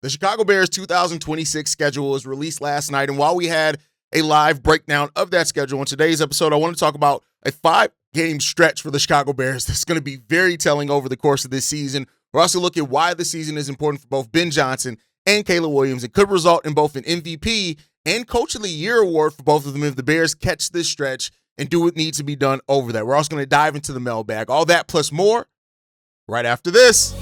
The Chicago Bears 2026 schedule was released last night, and while we had a live breakdown of that schedule on today's episode, I want to talk about a 5-game stretch for the Chicago Bears that's going to be very telling over the course of this season. We're also looking at why the season is important for both Ben Johnson and Caleb Williams. It could result in both an MVP and Coach of the Year award for both of them if the Bears catch this stretch and do what needs to be done over that. We're also going to dive into the mailbag. All that plus more right after this.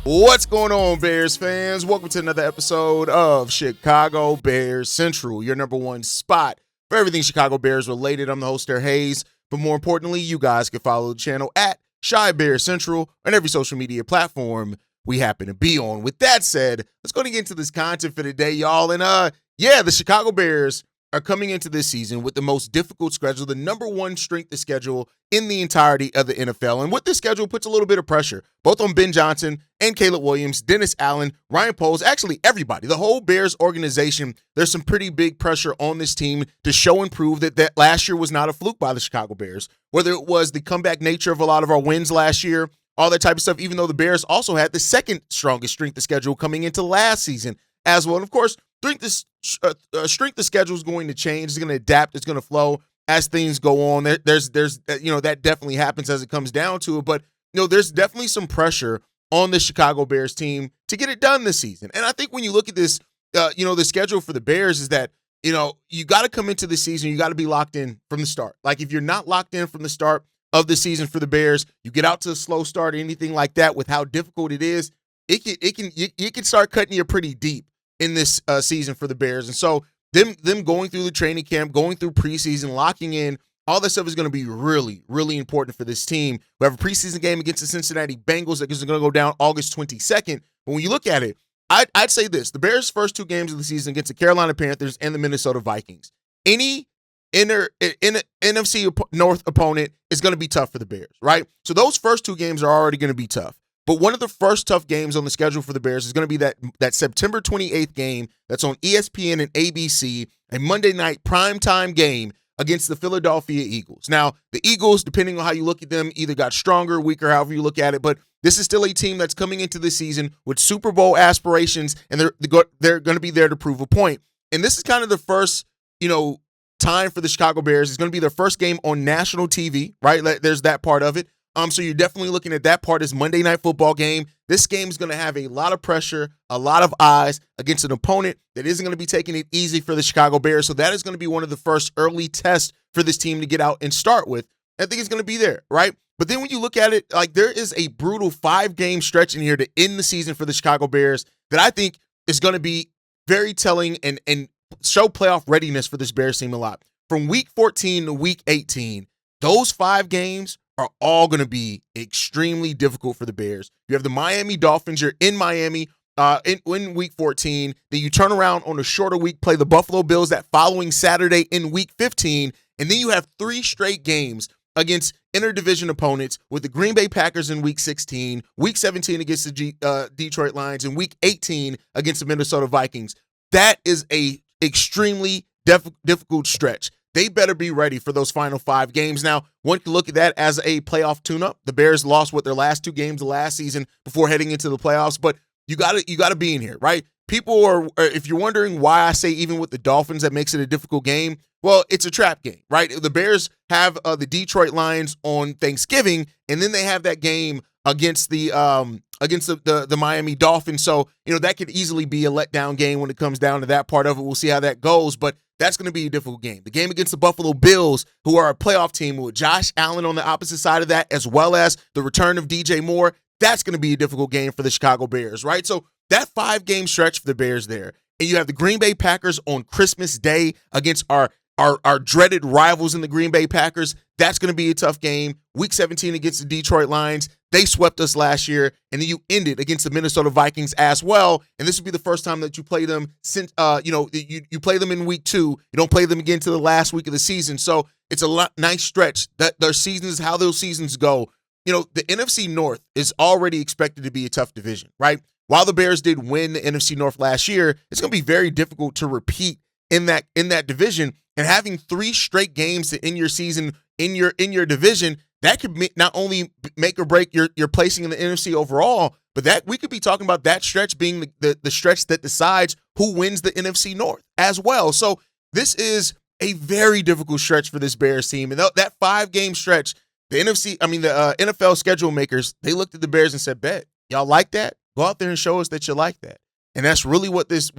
What's going on, Bears fans? Welcome to another episode of Chicago Bears Central, your number one spot for everything Chicago Bears related. I'm the host there, Haize, but more importantly, you guys can follow the channel at Chi Bears Central on every social media platform we happen to be on. With that said, let's go and get into this content for today, y'all. And the Chicago Bears are coming into this season with the most difficult schedule, the number one strength of schedule in the entirety of the NFL. And with this schedule puts a little bit of pressure, both on Ben Johnson and Caleb Williams, Dennis Allen, Ryan Poles, actually everybody, the whole Bears organization. There's some pretty big pressure on this team to show and prove that last year was not a fluke by the Chicago Bears, whether it was the comeback nature of a lot of our wins last year, all that type of stuff, even though the Bears also had the second strongest strength of schedule coming into last season as well. And of course, strength of schedule is going to change. It's going to adapt. It's going to flow as things go on. There's that definitely happens as it comes down to it. But there's definitely some pressure on the Chicago Bears team to get it done this season. And I think when you look at this, the schedule for the Bears is that you got to come into the season. You got to be locked in from the start. Like if you're not locked in from the start of the season for the Bears, you get out to a slow start or anything like that. With how difficult it is, it can start cutting you pretty deep in this season for the Bears. And so them going through the training camp, going through preseason, locking in, all that stuff is going to be really, really important for this team. We have a preseason game against the Cincinnati Bengals that is going to go down August 22nd. But when you look at it, I'd say this. The Bears' first two games of the season against the Carolina Panthers and the Minnesota Vikings. Any NFC North opponent is going to be tough for the Bears, right? So those first two games are already going to be tough. But one of the first tough games on the schedule for the Bears is going to be that September 28th game that's on ESPN and ABC, a Monday night primetime game against the Philadelphia Eagles. Now, the Eagles, depending on how you look at them, either got stronger, weaker, however you look at it, but this is still a team that's coming into the season with Super Bowl aspirations, and they're going to be there to prove a point. And this is kind of the first, time for the Chicago Bears. It's going to be their first game on national TV, right? There's that part of it. So you're definitely looking at that part as Monday Night Football game. This game is going to have a lot of pressure, a lot of eyes against an opponent that isn't going to be taking it easy for the Chicago Bears. So that is going to be one of the first early tests for this team to get out and start with. I think it's going to be there, right? But then when you look at it, like there is a brutal 5-game stretch in here to end the season for the Chicago Bears that I think is going to be very telling and show playoff readiness for this Bears team a lot. From week 14 to week 18, those 5 games are all going to be extremely difficult for the Bears. You have the Miami Dolphins. You're in Miami in week 14. Then you turn around on a shorter week, play the Buffalo Bills that following Saturday in week 15. And then you have 3 straight games against interdivision opponents with the Green Bay Packers in week 16, week 17 against the Detroit Lions, and week 18 against the Minnesota Vikings. That is a extremely difficult stretch. They better be ready for those final 5 games. Now, one can look at that as a playoff tune-up. The Bears lost their last 2 games of last season before heading into the playoffs, but you got to be in here, right? People are, if you're wondering why I say even with the Dolphins that makes it a difficult game, well, it's a trap game, right? The Bears have the Detroit Lions on Thanksgiving, and then they have that game against the Miami Dolphins. So, that could easily be a letdown game when it comes down to that part of it. We'll see how that goes, but that's going to be a difficult game. The game against the Buffalo Bills, who are a playoff team with Josh Allen on the opposite side of that, as well as the return of DJ Moore, that's going to be a difficult game for the Chicago Bears, right? So that 5-game stretch for the Bears there. And you have the Green Bay Packers on Christmas Day against our our dreaded rivals in the Green Bay Packers. That's going to be a tough game. Week 17 against the Detroit Lions. They swept us last year, and then you ended against the Minnesota Vikings as well. And this would be the first time that you play them since, you play them in week 2. You don't play them again to the last week of the season. So it's a nice stretch. That their seasons, how those seasons go. The NFC North is already expected to be a tough division, right? While the Bears did win the NFC North last year, it's going to be very difficult to repeat in that division. And having 3 straight games to end your season in your division, that could not only make or break your placing in the NFC overall, but that we could be talking about that stretch being the stretch that decides who wins the NFC North as well. So this is a very difficult stretch for this Bears team. And that 5-game stretch, the NFL schedule makers, they looked at the Bears and said, bet, y'all like that? Go out there and show us that you like that. And that's really what this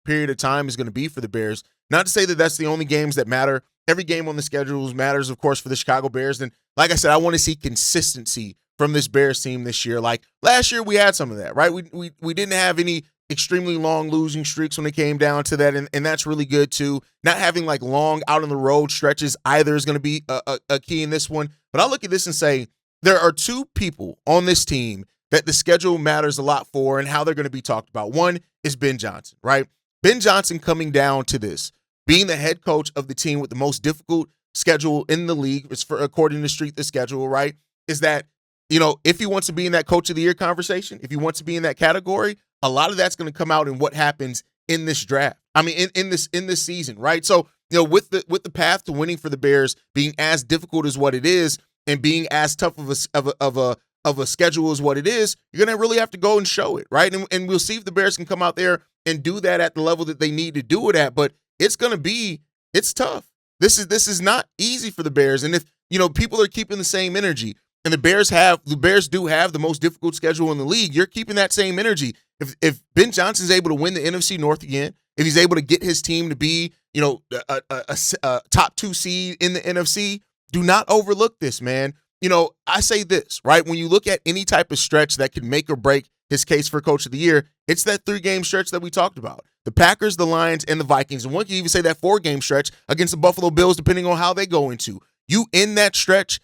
period of time is going to be for the Bears. Not to say that that's the only games that matter. Every game on the schedule matters, of course, for the Chicago Bears. And like I said, I want to see consistency from this Bears team this year. Like last year, we had some of that, right? We didn't have any extremely long losing streaks when it came down to that, and that's really good too. Not having like long out on the road stretches either is going to be a key in this one. But I look at this and say there are 2 people on this team that the schedule matters a lot for and how they're going to be talked about. One is Ben Johnson, right? Ben Johnson coming down to this, being the head coach of the team with the most difficult schedule in the league, according to Street the Schedule, right? Is that, if he wants to be in that Coach of the Year conversation, if he wants to be in that category, a lot of that's going to come out in what happens in this draft. I mean, in this season, right? So, with the path to winning for the Bears being as difficult as what it is, and being as tough of a schedule as what it is, you're going to really have to go and show it, right? And we'll see if the Bears can come out there and do that at the level that they need to do it at. But it's tough. This is not easy for the Bears. And if, people are keeping the same energy, and the Bears do have the most difficult schedule in the league, you're keeping that same energy. If Ben Johnson's able to win the NFC North again, if he's able to get his team to be, a top 2 seed in the NFC, do not overlook this, man. I say this, right? When you look at any type of stretch that can make or break his case for Coach of the Year, it's that 3-game stretch that we talked about. The Packers, the Lions, and the Vikings. And one can even say that 4-game stretch against the Buffalo Bills, depending on how they go into. You end that stretch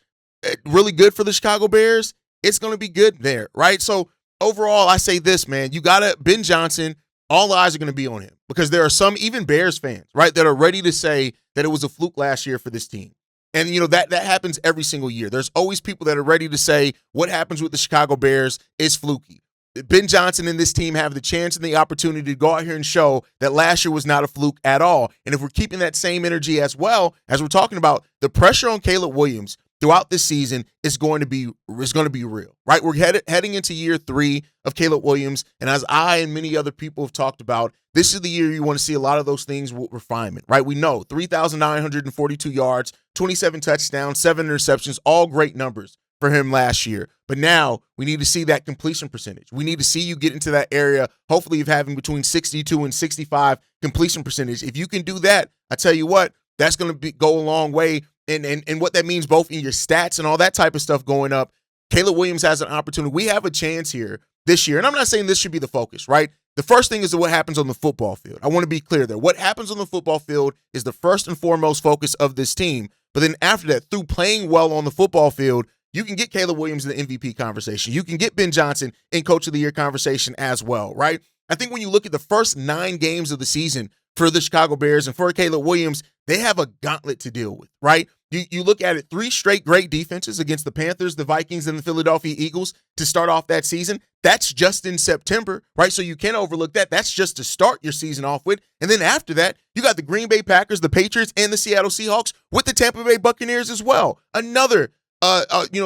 really good for the Chicago Bears, it's going to be good there, right? So overall, I say this, man. Ben Johnson, all eyes are going to be on him because there are some, even Bears fans, right, that are ready to say that it was a fluke last year for this team. And, that happens every single year. There's always people that are ready to say what happens with the Chicago Bears is fluky. Ben Johnson and this team have the chance and the opportunity to go out here and show that last year was not a fluke at all. And if we're keeping that same energy as well, as we're talking about, the pressure on Caleb Williams throughout this season is going to be real, right? We're heading into year 3 of Caleb Williams. And as I and many other people have talked about, this is the year you want to see a lot of those things with refinement, right? We know 3,942 yards, 27 touchdowns, 7 interceptions, all great numbers for him last year. But now we need to see that completion percentage. We need to see you get into that area, hopefully of having between 62 and 65 completion percentage. If you can do that, I tell you what, that's going to go a long way. And what that means both in your stats and all that type of stuff going up. Caleb Williams has an opportunity. We have a chance here this year. And I'm not saying this should be the focus, right? The first thing is what happens on the football field. I want to be clear there. What happens on the football field is the first and foremost focus of this team. But then after that, through playing well on the football field, you can get Caleb Williams in the MVP conversation. You can get Ben Johnson in Coach of the Year conversation as well, right? I think when you look at the first 9 games of the season for the Chicago Bears and for Caleb Williams, they have a gauntlet to deal with, right? You look at it, 3 straight great defenses against the Panthers, the Vikings, and the Philadelphia Eagles to start off that season. That's just in September, right? So you can't overlook that. That's just to start your season off with. And then after that, you got the Green Bay Packers, the Patriots, and the Seattle Seahawks with the Tampa Bay Buccaneers as well. Another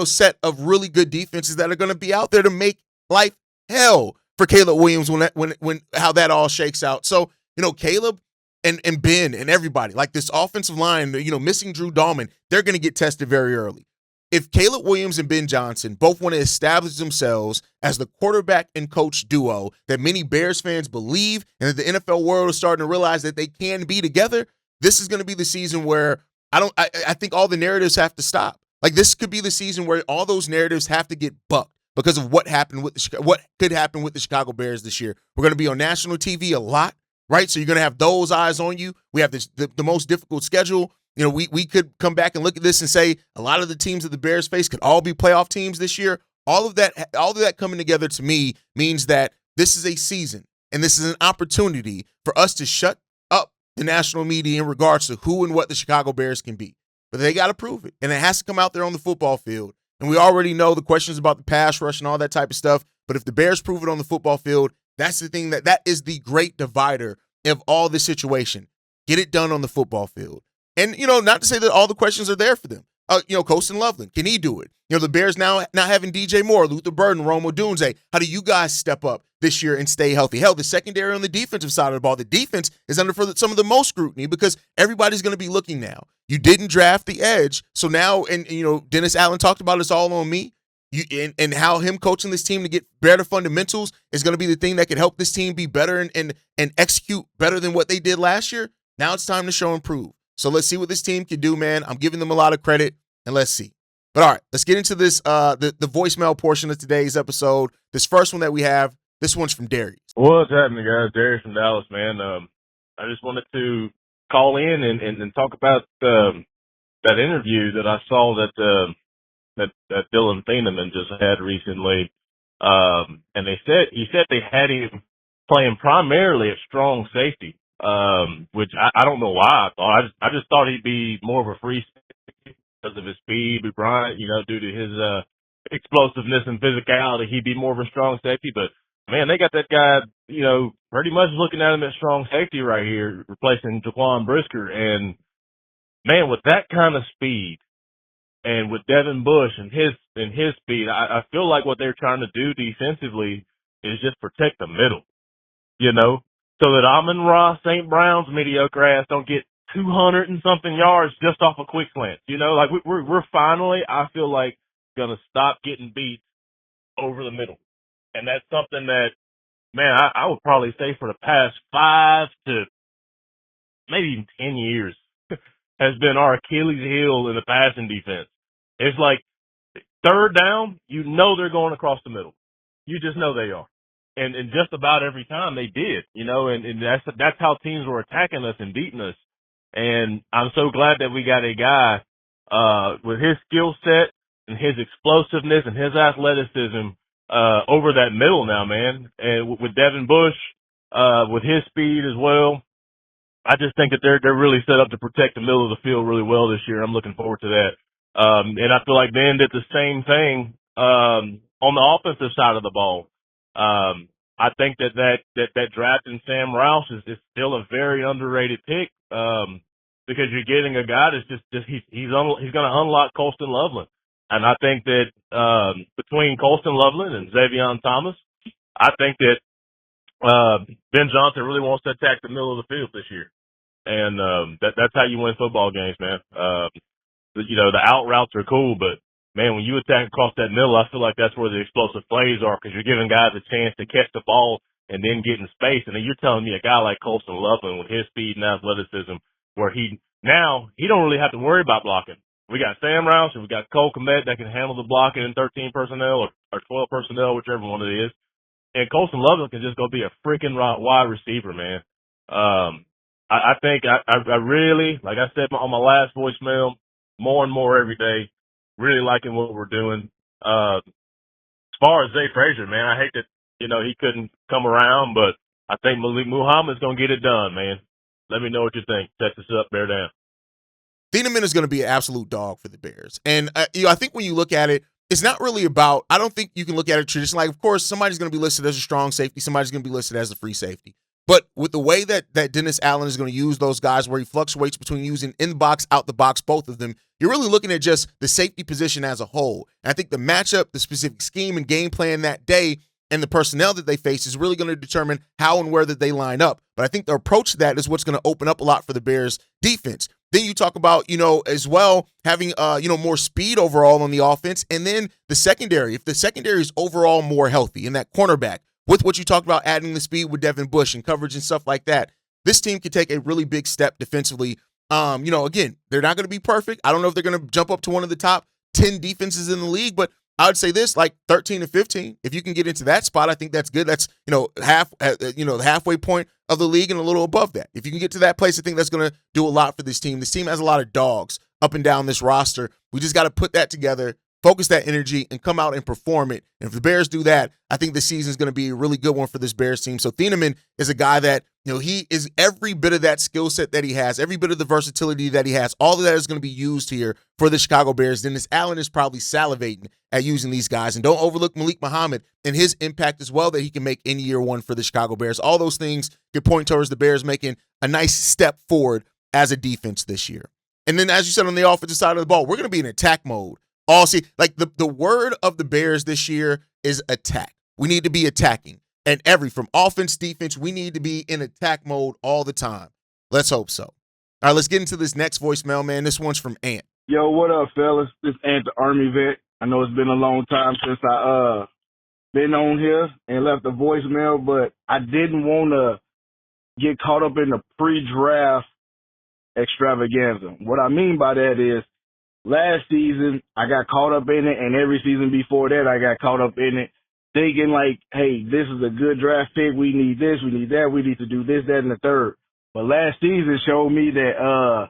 set of really good defenses that are going to be out there to make life hell for Caleb Williams when how that all shakes out. So, Caleb and Ben and everybody, like this offensive line, missing Drew Dahlman, they're going to get tested very early. If Caleb Williams and Ben Johnson both want to establish themselves as the quarterback and coach duo that many Bears fans believe and that the NFL world is starting to realize that they can be together, this is going to be the season where I think all the narratives have to stop. Like this could be the season where all those narratives have to get bucked because of what could happen with the Chicago Bears this year. We're going to be on national TV a lot. right? So you're going to have those eyes on you. We have the most difficult schedule. You know, we could come back and look at this and say a lot of the teams that the Bears face could all be playoff teams this year. All of that coming together to me means that this is a season and this is an opportunity for us to shut up the national media in regards to who and what the Chicago Bears can be. But they got to prove it, and it has to come out there on the football field. And we already know the questions about the pass rush and all that type of stuff. But if the Bears prove it on the football field, that's the thing that is the great divider of all this situation. Get it done on the football field. And, you know, not to say that all the questions are there for them. You know, Colston Loveland, can he do it? You know, the Bears now not having DJ Moore, Luther Burden, Rome Odunze. How do you guys step up this year and stay healthy? Hell, the secondary on the defensive side of the ball, the defense is under for some of the most scrutiny because everybody's going to be looking now. You didn't draft the edge, so now, and you know, Dennis Allen talked about it's all on me. And how him coaching this team to get better fundamentals is going to be the thing that could help this team be better and execute better than what they did last year. Now it's time to show and prove. So let's see what this team can do, man. I'm giving them a lot of credit, and let's see. But all right, let's get into this, the voicemail portion of today's episode. This first one that we have, this one's from Darius. What's happening, guys? Darius from Dallas, man. I just wanted to call in and talk about that interview that I saw that Dylan Thieneman just had recently. And he said they had him playing primarily at strong safety, which I don't know why. I just thought he'd be more of a free safety because of his speed. But Bryant, you know, due to his explosiveness and physicality, he'd be more of a strong safety. But man, they got that guy, you know, pretty much looking at him at strong safety right here, replacing Jaquan Brisker. And man, with that kind of speed, and with Devin Bush and his speed, I feel like what they're trying to do defensively is just protect the middle, you know, so that Amon-Ra St. Brown's mediocre ass don't get 200 and something yards just off a quick slant. You know, like we're finally, I feel like, gonna stop getting beat over the middle, and that's something that, man, I would probably say for the past 5 to maybe even 10 years has been our Achilles heel in the passing defense. It's like third down, you know they're going across the middle. You just know they are. And just about every time they did, you know, and that's how teams were attacking us and beating us. And I'm so glad that we got a guy with his skill set and his explosiveness and his athleticism over that middle now, man. And with Devin Bush, with his speed as well, I just think that they're really set up to protect the middle of the field really well this year. I'm looking forward to that. And I feel like Ben did the same thing on the offensive side of the ball. I think that draft in Sam Roush is still a very underrated pick because you're getting a guy that's just he's going to unlock Colston Loveland. And I think that between Colston Loveland and Xavier Thomas, I think that Ben Johnson really wants to attack the middle of the field this year. And that's how you win football games, man. You know, the out routes are cool, but man, when you attack across that middle, I feel like that's where the explosive plays are because you're giving guys a chance to catch the ball and then get in space. And then you're telling me a guy like Colston Loveland with his speed and athleticism, where he don't really have to worry about blocking. We got Sam Roush and we got Cole Kmet that can handle the blocking in 13 personnel or 12 personnel, whichever one it is. And Colston Loveland can just go be a freaking wide receiver, man. I think I really, like I said on my last voicemail, more and more every day, really liking what we're doing. As far as Zay Frazier, man, I hate that, you know, he couldn't come around, but I think Malik Muhammad's going to get it done, man. Let me know what you think. Texas up, bear down. Thieneman is going to be an absolute dog for the Bears. And you know, I think when you look at it, it's not really about, I don't think you can look at it traditionally. Like, of course, somebody's going to be listed as a strong safety. Somebody's going to be listed as a free safety. But with the way that Dennis Allen is going to use those guys, where he fluctuates between using in the box, out the box, both of them, you're really looking at just the safety position as a whole. And I think the matchup, the specific scheme and game plan that day, and the personnel that they face is really going to determine how and where that they line up. But I think the approach to that is what's going to open up a lot for the Bears defense. Then you talk about, you know, as well, having, you know, more speed overall on the offense. And then the secondary, if the secondary is overall more healthy in that cornerback, with what you talked about, adding the speed with Devin Bush and coverage and stuff like that, this team could take a really big step defensively. You know, again, they're not going to be perfect. I don't know if they're going to jump up to one of the top 10 defenses in the league, but I would say this, like 13 and 15. If you can get into that spot, I think that's good. That's, the halfway point of the league and a little above that. If you can get to that place, I think that's going to do a lot for this team. This team has a lot of dogs up and down this roster. We just got to put that together, focus that energy, and come out and perform it. And if the Bears do that, I think the season is going to be a really good one for this Bears team. So Thieneman is a guy that, he is every bit of that skill set that he has, every bit of the versatility that he has, all of that is going to be used here for the Chicago Bears. Dennis Allen is probably salivating at using these guys. And don't overlook Malik Muhammad and his impact as well that he can make in year one for the Chicago Bears. All those things could point towards the Bears making a nice step forward as a defense this year. And then, as you said, on the offensive side of the ball, we're going to be in attack mode. The word of the Bears this year is attack. We need to be attacking. And from offense, defense, we need to be in attack mode all the time. Let's hope so. All right, let's get into this next voicemail, man. This one's from Ant. Yo, what up, fellas? This Ant, the Army vet. I know it's been a long time since I been on here and left a voicemail, but I didn't want to get caught up in the pre-draft extravaganza. What I mean by that is, last season, I got caught up in it, and every season before that, I got caught up in it, thinking like, hey, this is a good draft pick. We need this, we need that, we need to do this, that, and the third. But last season showed me that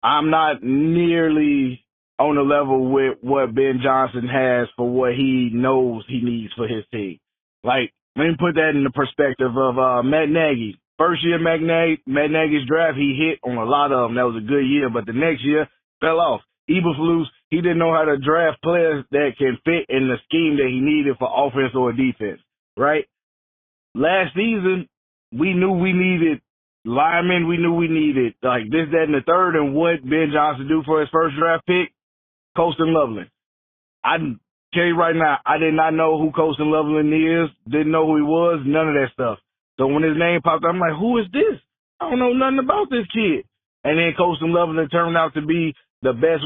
I'm not nearly on the level with what Ben Johnson has for what he knows he needs for his team. Like, let me put that in the perspective of Matt Nagy. First year Matt Nagy's draft, he hit on a lot of them. That was a good year, but the next year fell off. Eberflus, he didn't know how to draft players that can fit in the scheme that he needed for offense or defense, right? Last season, we knew we needed linemen. We knew we needed like this, that, and the third. And what Ben Johnson do for his first draft pick? Colston Loveland. I tell you right now, I did not know who Colston Loveland is. Didn't know who he was. None of that stuff. So when his name popped up, I'm like, who is this? I don't know nothing about this kid. And then Colston Loveland turned out to be the best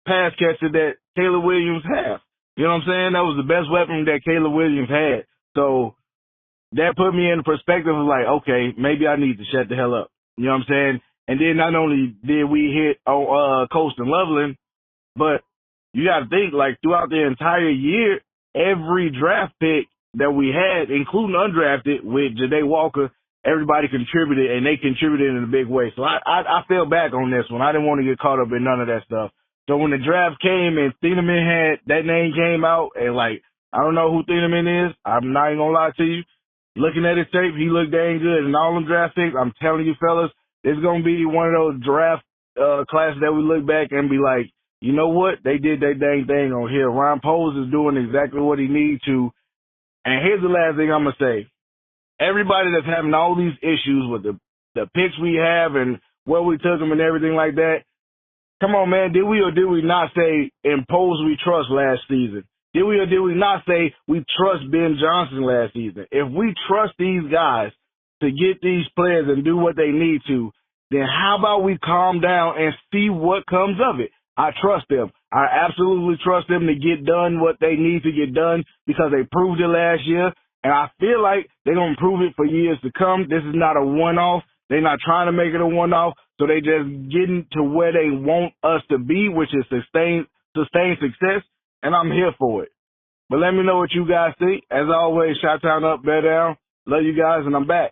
pass catcher that Caleb Williams has. You know what I'm saying? That was the best weapon that Caleb Williams had. So that put me in the perspective of like, okay, maybe I need to shut the hell up. You know what I'm saying? And then not only did we hit on Colston Loveland, but you got to think, like, throughout the entire year, every draft pick that we had, including undrafted with Ja'Day Walker, everybody contributed, and they contributed in a big way. So I fell back on this one. I didn't want to get caught up in none of that stuff. So when the draft came and Thieneman had that name came out, and like, I don't know who Thieneman is. I'm not even going to lie to you. Looking at his tape, he looked dang good. And all them draft picks, I'm telling you, fellas, it's going to be one of those draft classes that we look back and be like, you know what? They did their dang thing on here. Ron Poles is doing exactly what he needs to. And here's the last thing I'm going to say. Everybody that's having all these issues with the picks we have and where we took them and everything like that, come on, man. Did we or did we not say impose we trust last season? Did we or did we not say we trust Ben Johnson last season? If we trust these guys to get these players and do what they need to, then how about we calm down and see what comes of it? I trust them. I absolutely trust them to get done what they need to get done because they proved it last year. And I feel like they're going to prove it for years to come. This is not a one-off. They're not trying to make it a one-off. So they just getting to where they want us to be, which is sustained success. And I'm here for it. But let me know what you guys think. As always, Chi-Town up, bear down. Love you guys, and I'm back.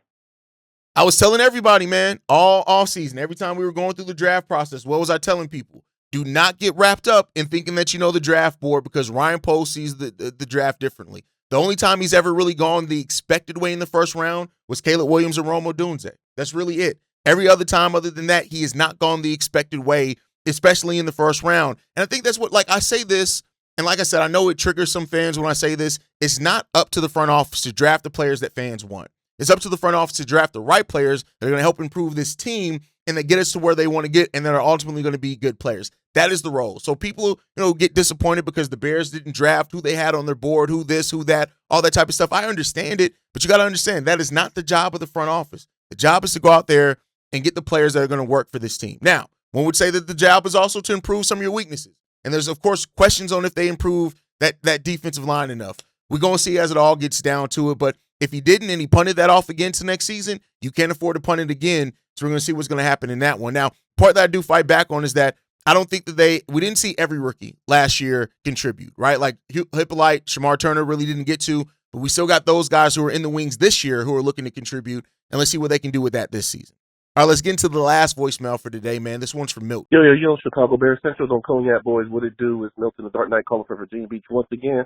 I was telling everybody, man, all offseason, every time we were going through the draft process, what was I telling people? Do not get wrapped up in thinking that you know the draft board because Ryan Poles sees the draft differently. The only time he's ever really gone the expected way in the first round was Caleb Williams and Rome Odunze. That's really it. Every other time other than that, he has not gone the expected way, especially in the first round. And I think that's what, like I say this, and like I said, I know it triggers some fans when I say this. It's not up to the front office to draft the players that fans want. It's up to the front office to draft the right players that are going to help improve this team and that get us to where they want to get and that are ultimately going to be good players. That is the role. So people, get disappointed because the Bears didn't draft who they had on their board, who this, who that, all that type of stuff. I understand it, but you got to understand that is not the job of the front office. The job is to go out there and get the players that are going to work for this team. Now, one would say that the job is also to improve some of your weaknesses. And there's, of course, questions on if they improve that defensive line enough. We're going to see as it all gets down to it, but if he didn't and he punted that off again to next season, you can't afford to punt it again. So we're going to see what's going to happen in that one. Now, part that I do fight back on is that I don't think that we didn't see every rookie last year contribute, right? Like Hippolyte, Shamar Turner really didn't get to, but we still got those guys who are in the wings this year who are looking to contribute, and let's see what they can do with that this season. All right, let's get into the last voicemail for today, man. This one's from Milton. Yo, Chicago Bears Central on Cognac Boys. What it do is Milton, the Dark Knight calling for Virginia Beach once again.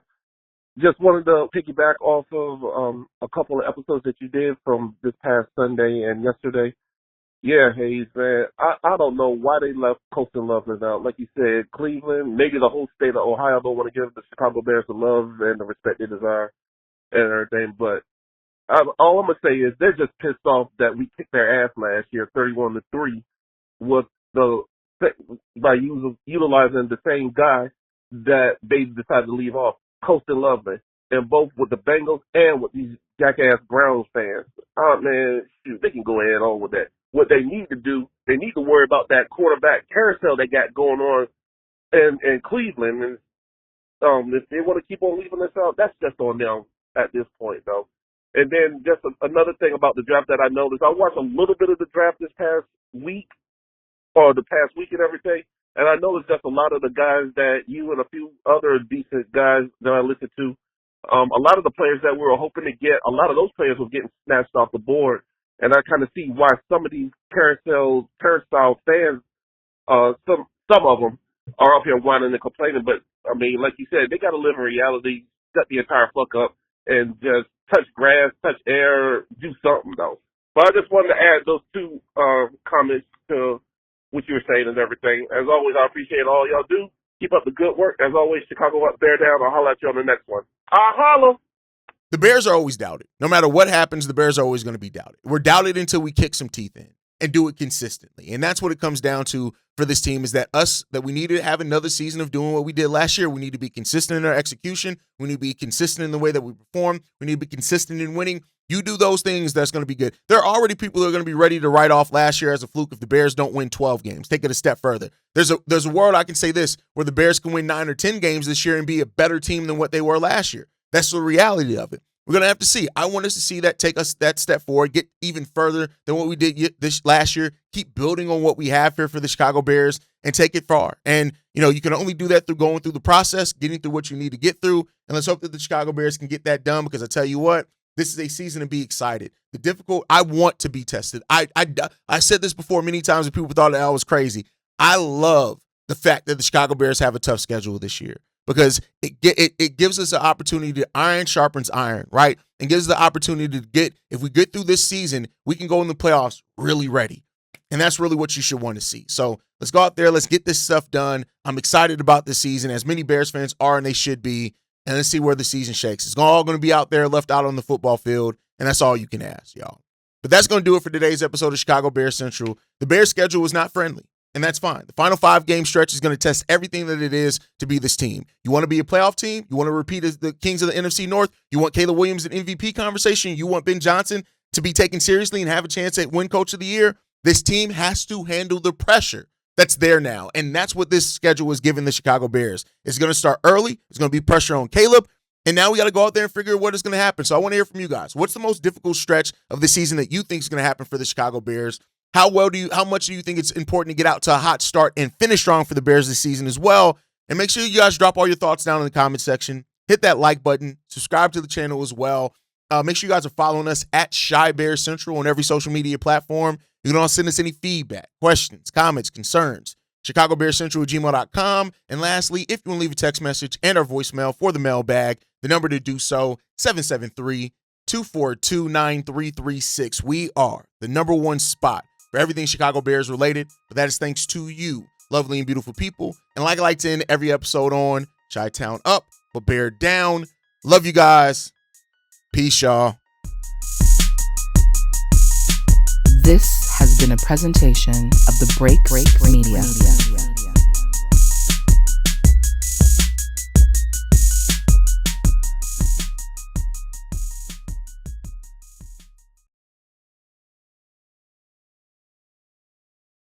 Just wanted to piggyback off of a couple of episodes that you did from this past Sunday and yesterday. Yeah, Haize, man, I don't know why they left Colston Loveland out. Like you said, Cleveland, maybe the whole state of Ohio don't want to give the Chicago Bears the love and the respect they desire and everything. But all I'm going to say is they're just pissed off that we kicked their ass last year, 31-3, by utilizing the same guy that they decided to leave off, Colston Loveland, and both with the Bengals and with these jackass Browns fans. Oh, man, shoot, they can go ahead on with that. What they need to do, they need to worry about that quarterback carousel they got going on in Cleveland. And if they want to keep on leaving this out, that's just on them at this point, though. And then just another thing about the draft that I noticed, I watched a little bit of the draft this past week, or the past week and everything, and I noticed just a lot of the guys that you and a few other decent guys that I listened to, a lot of the players that we were hoping to get, a lot of those players were getting snatched off the board. And I kind of see why some of these turnstile fans, some of them are up here whining and complaining. But, I mean, like you said, they got to live in reality, shut the entire fuck up, and just touch grass, touch air, do something, though. But I just wanted to add those two comments to what you were saying and everything. As always, I appreciate all y'all do. Keep up the good work. As always, Chicago up, bear down. I'll holler at you on the next one. I'll holler. The Bears are always doubted. No matter what happens, the Bears are always going to be doubted. We're doubted until we kick some teeth in and do it consistently. And that's what it comes down to for this team, is that we need to have another season of doing what we did last year. We need to be consistent in our execution. We need to be consistent in the way that we perform. We need to be consistent in winning. You do those things, that's going to be good. There are already people who are going to be ready to write off last year as a fluke if the Bears don't win 12 games. Take it a step further. There's a world, I can say this, where the Bears can win 9 or 10 games this year and be a better team than what they were last year. That's the reality of it. We're going to have to see. I want us to see that, take us that step forward, get even further than what we did this last year, keep building on what we have here for the Chicago Bears, and take it far. And, you can only do that through going through the process, getting through what you need to get through, and let's hope that the Chicago Bears can get that done, because I tell you what, this is a season to be excited. I want to be tested. I said this before many times and people thought that I was crazy. I love the fact that the Chicago Bears have a tough schedule this year, because it gives us an opportunity to iron sharpens iron, right? And gives us the opportunity to if we get through this season, we can go in the playoffs really ready. And that's really what you should want to see. So let's go out there. Let's get this stuff done. I'm excited about this season, as many Bears fans are, and they should be. And let's see where the season shakes. It's all going to be out there, left out on the football field, and that's all you can ask, y'all. But that's going to do it for today's episode of Chicago Bears Central. The Bears schedule is not friendly, and that's fine. The final 5-game stretch is going to test everything that it is to be this team. You want to be a playoff team? You want to repeat as the Kings of the NFC North? You want Caleb Williams in MVP conversation? You want Ben Johnson to be taken seriously and have a chance at win Coach of the Year? This team has to handle the pressure that's there now, and that's what this schedule is giving the Chicago Bears. It's going to start early. It's going to be pressure on Caleb, and now we got to go out there and figure out what is going to happen. So I want to hear from you guys. What's the most difficult stretch of the season that you think is going to happen for the Chicago Bears? How much do you think it's important to get out to a hot start and finish strong for the Bears this season as well? And make sure you guys drop all your thoughts down in the comment section. Hit that like button. Subscribe to the channel as well. Make sure you guys are following us at Chi Bears Central on every social media platform. You can also send us any feedback, questions, comments, concerns, ChicagoBearsCentral@gmail.com. And lastly, if you want to leave a text message and our voicemail for the mailbag, the number to do so, 773-242-9336. We are the number one spot for everything Chicago Bears related, but that is thanks to you, lovely and beautiful people. And like I like to end every episode on, Chi-Town up, but Bear down. Love you guys. Peace, y'all. This has been a presentation of the Break Media.